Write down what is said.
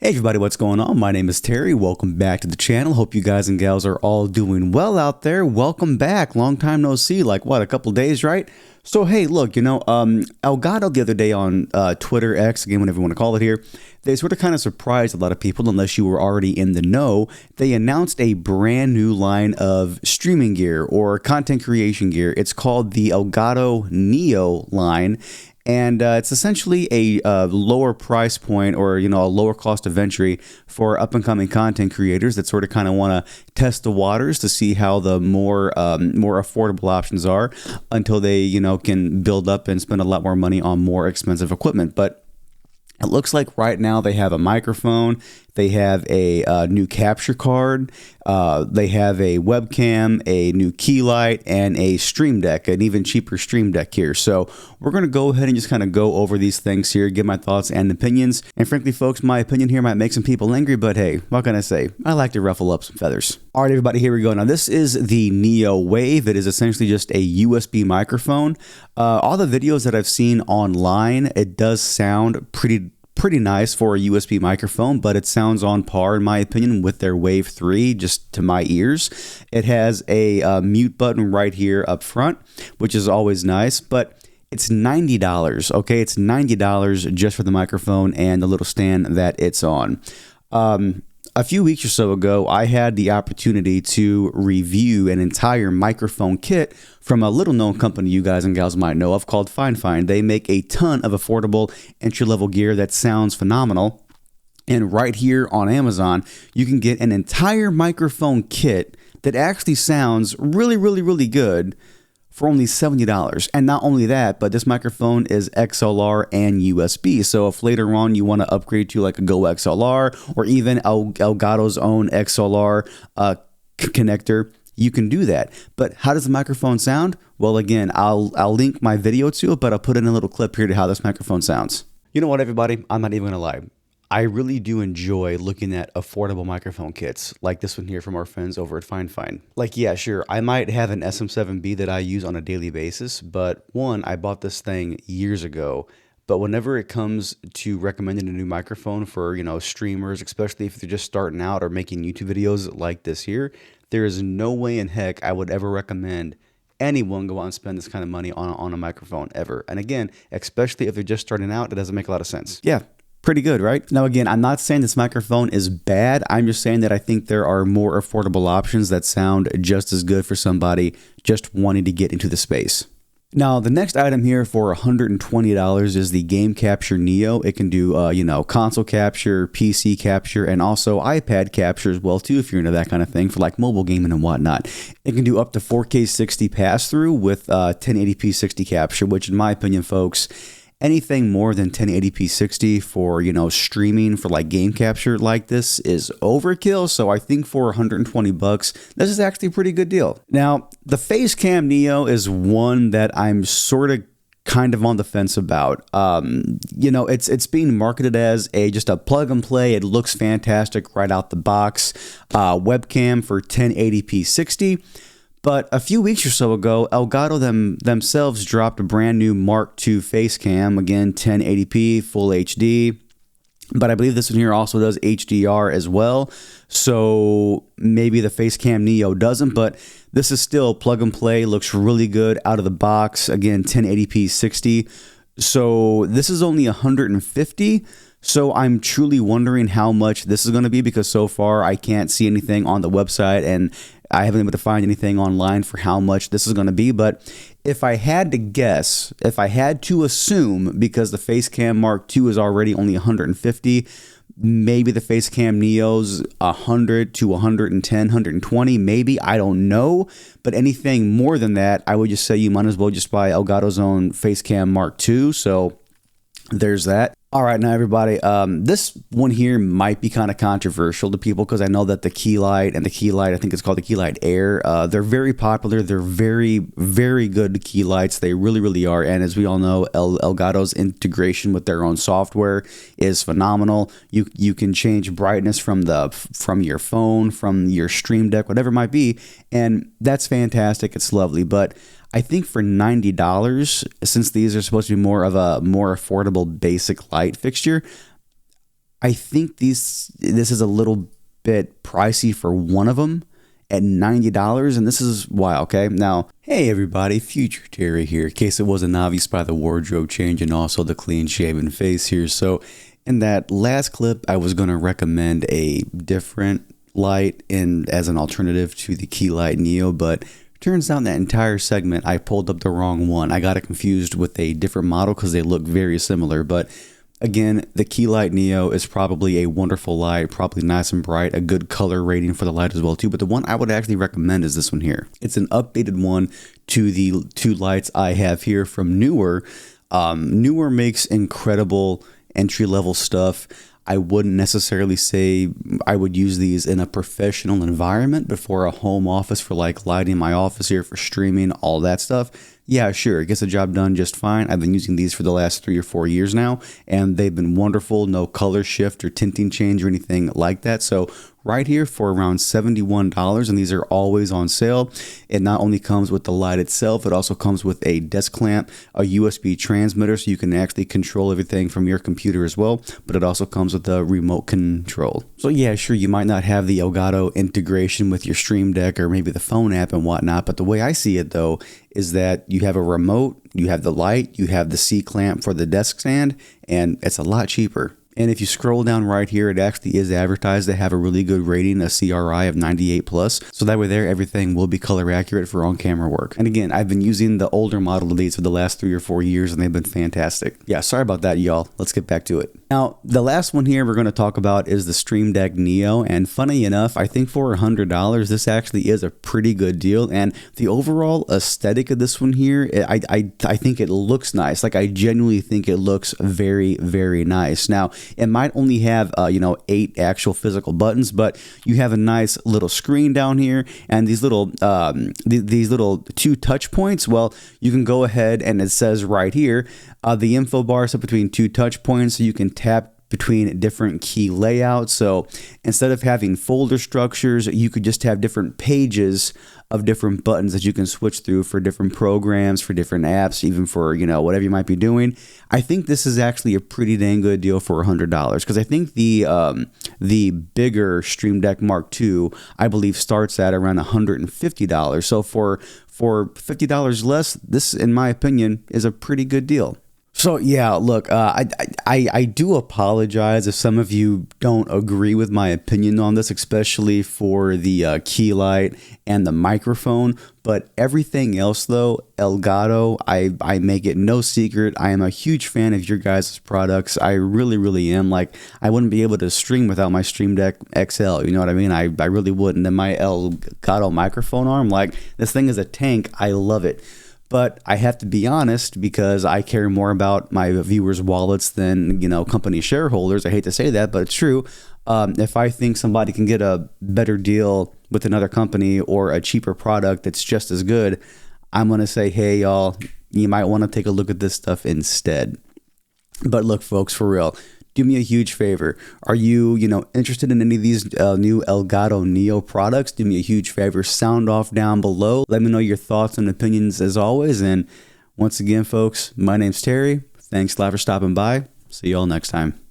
Hey everybody, what's going on? My name is Terry. Welcome back to the channel. Hope you guys and gals are all doing well out there. Welcome back. Long time no see, like what, a couple days, right? So hey, look, Elgato the other day on Twitter, X, again, whatever you want to call it here, they sort of kind of surprised a lot of people, unless you were already in the know. They announced a brand new line of streaming gear or content creation gear. It's called the Elgato Neo line. And it's essentially a lower price point, or a lower cost of entry for up and coming content creators that sort of kind of want to test the waters to see how the more affordable options are until they can build up and spend a lot more money on more expensive equipment. But it looks like right now they have a microphone, they have a new capture card, they have a webcam, a new key light, and a stream deck, an even cheaper stream deck here. So we're going to go ahead and just kind of go over these things here, give my thoughts and opinions. And frankly, folks, my opinion here might make some people angry, but hey, what can I say? I like to ruffle up some feathers. All right, everybody, here we go. Now, this is the Neo Wave. It is essentially just a USB microphone. All the videos that I've seen online, it does sound pretty nice for a USB microphone, but it sounds on par, in my opinion, with their Wave 3, just to my ears. It has a mute button right here up front, which is always nice, but it's $90, okay? It's $90 just for the microphone and the little stand that it's on. A few weeks or so ago, I had the opportunity to review an entire microphone kit from a little-known company you guys and gals might know of called Fine. They make a ton of affordable entry-level gear that sounds phenomenal. And right here on Amazon, you can get an entire microphone kit that actually sounds really good for only $70. And not only that, but this microphone is XLR and USB. So if later on you want to upgrade to like a Go XLR or even Elgato's own XLR connector, you can do that. But how does the microphone sound? Well, again, I'll link my video to it, but I'll put in a little clip here to how this microphone sounds. You know what, everybody? I'm not even going to lie. I really do enjoy looking at affordable microphone kits like this one here from our friends over at Fine. Like, yeah, sure, I might have an SM7B that I use on a daily basis, but one, I bought this thing years ago. But whenever it comes to recommending a new microphone for, streamers, especially if they're just starting out or making YouTube videos like this here, there is no way in heck I would ever recommend anyone go out and spend this kind of money on a microphone ever. And again, especially if they're just starting out, it doesn't make a lot of sense. Yeah. Pretty good, right? Now, again, I'm not saying this microphone is bad. I'm just saying that I think there are more affordable options that sound just as good for somebody just wanting to get into the space. Now, the next item here for $120 is the Game Capture Neo. It can do, console capture, PC capture, and also iPad capture as well, too, if you're into that kind of thing for like mobile gaming and whatnot. It can do up to 4K 60 pass-through with 1080p 60 capture, which in my opinion, folks, anything more than 1080p 60 for, streaming for like game capture like this is overkill. So I think for $120, this is actually a pretty good deal. Now, the Facecam Neo is one that I'm sort of kind of on the fence about. It's being marketed as just a plug and play. It looks fantastic right out the box. Webcam for 1080p 60. But a few weeks or so ago, Elgato themselves dropped a brand new Mark II face cam, again, 1080p, full HD. But I believe this one here also does HDR as well. So maybe the Facecam Neo doesn't, but this is still plug and play, looks really good out of the box. Again, 1080p 60. So this is only $150. So I'm truly wondering how much this is going to be, because so far I can't see anything on the website and I haven't been able to find anything online for how much this is going to be. But if I had to guess, if I had to assume, because the Facecam Mark II is already only $150, maybe the Facecam Neo's $100 to $110, $120, maybe, I don't know. But anything more than that, I would just say you might as well just buy Elgato's own Facecam Mark II. So there's that. All right, now everybody, this one here might be kind of controversial to people, because I know that the key light and the key light, I think it's called the key light Air, they're very popular. They're very good key lights. They really are. And as we all know, Elgato's integration with their own software is phenomenal. You can change brightness from your phone, from your stream deck, whatever it might be, and that's fantastic. It's lovely. But I think for $90, since these are supposed to be more of a more affordable basic light fixture, I think this is a little bit pricey for one of them at $90, and this is why. Okay, now, hey everybody, Future Terry here, in case it wasn't obvious by the wardrobe change and also the clean shaven face here. So in that last clip, I was going to recommend a different light as an alternative to the Key Light Neo, but turns out in that entire segment I pulled up the wrong one. I got it confused with a different model because they look very similar. But again, the Key Light Neo is probably a wonderful light, probably nice and bright, a good color rating for the light as well too. But the one I would actually recommend is this one here. It's an updated one to the two lights I have here from Neewer. Neewer makes incredible entry-level stuff. I wouldn't necessarily say I would use these in a professional environment, but for a home office, for like lighting my office here, for streaming, all that stuff, yeah, sure, it gets the job done just fine. I've been using these for the last 3 or 4 years now, and they've been wonderful. No color shift or tinting change or anything like that. So right here for around $71, and these are always on sale. It not only comes with the light itself, it also comes with a desk lamp, a USB transmitter, so you can actually control everything from your computer as well, but it also comes with a remote control. So yeah, sure, you might not have the Elgato integration with your Stream Deck or maybe the phone app and whatnot, but the way I see it though is that you have a remote, you have the light, you have the C-clamp for the desk stand, and it's a lot cheaper. And if you scroll down right here, it actually is advertised to have a really good rating, a CRI of 98+. So that way there, everything will be color accurate for on-camera work. And again, I've been using the older model of these for the last 3 or 4 years, and they've been fantastic. Yeah, sorry about that, y'all. Let's get back to it. Now, the last one here we're going to talk about is the Stream Deck Neo. And funny enough, I think for $100, this actually is a pretty good deal. And the overall aesthetic of this one here, I think it looks nice. Like, I genuinely think it looks very, very nice. Now, it might only have 8 actual physical buttons, but you have a nice little screen down here, and these little these little 2 touch points. Well, you can go ahead and it says right here, the info bar is up between 2 touch points, so you can tap between different key layouts. So instead of having folder structures, you could just have different pages of different buttons that you can switch through for different programs, for different apps, even for, whatever you might be doing. I think this is actually a pretty dang good deal for $100, because I think the bigger Stream Deck Mark II, I believe, starts at around $150. So for $50 less, this, in my opinion, is a pretty good deal. So yeah, look, I do apologize if some of you don't agree with my opinion on this, especially for the key light and the microphone. But everything else though, Elgato, I make it no secret, I am a huge fan of your guys' products. I really, really am. Like, I wouldn't be able to stream without my Stream Deck XL, you know what I mean? I really wouldn't. And my Elgato microphone arm, like, this thing is a tank. I love it. But I have to be honest, because I care more about my viewers' wallets than, company shareholders. I hate to say that, but it's true. If I think somebody can get a better deal with another company or a cheaper product that's just as good, I'm going to say, hey, y'all, you might want to take a look at this stuff instead. But look, folks, for real, do me a huge favor. Are you, interested in any of these new Elgato Neo products? Do me a huge favor. Sound off down below. Let me know your thoughts and opinions as always. And once again, folks, my name's Terry. Thanks a lot for stopping by. See you all next time.